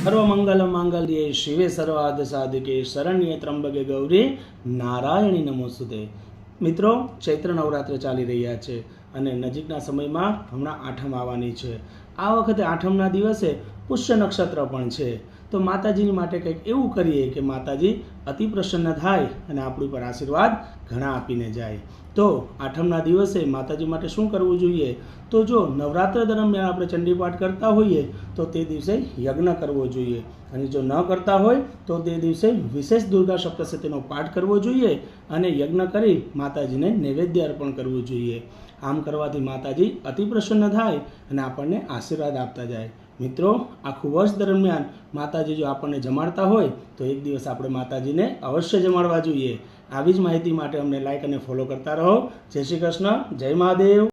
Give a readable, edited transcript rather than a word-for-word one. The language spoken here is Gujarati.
સર્વમંગલ માંગલ્યે શિવે સર્વાર્થ સાધિકે શરણ્યે ત્રંબકે ગૌરી નારાયણી નમોસ્તુતે। મિત્રો, ચૈત્ર નવરાત્ર ચાલી રહ્યા છે અને નજીકના સમયમાં હમણાં આઠમ આવવાની છે। આ વખતે આઠમના દિવસે પુષ્ય નક્ષત્ર પણ છે, તો માતાજીની માટે કંઈક એવું કરીએ કે માતાજી અતિ પ્રસન્ન થાય અને આપણી પર આશીર્વાદ ઘણા આપીને જાય। તો આઠમના દિવસે માતાજી માટે શું કરવું જોઈએ? તો જો નવરાત્ર દરમિયાન આપણે ચંડીપાઠ કરતા હોઈએ તો તે દિવસે યજ્ઞ કરવો જોઈએ, અને જો ન કરતા હોય તો તે દિવસે વિશેષ દુર્ગા સપ્તશતીનો પાઠ કરવો જોઈએ અને યજ્ઞ કરી માતાજીને નૈવેદ્ય અર્પણ કરવું જોઈએ। આમ કરવાથી માતાજી અતિ પ્રસન્ન થાય અને આપણને આશીર્વાદ આપતા જાય। મિત્રો, આખું વર્ષ દરમિયાન માતાજી જો આપણને જમાડતા હોય તો એક દિવસ આપણે માતાજીને અવશ્ય જમાડવા જોઈએ। આવી જ માહિતી માટે અમને લાઈક અને ફોલો કરતા રહો। જય શ્રી કૃષ્ણ, જય મહાદેવ।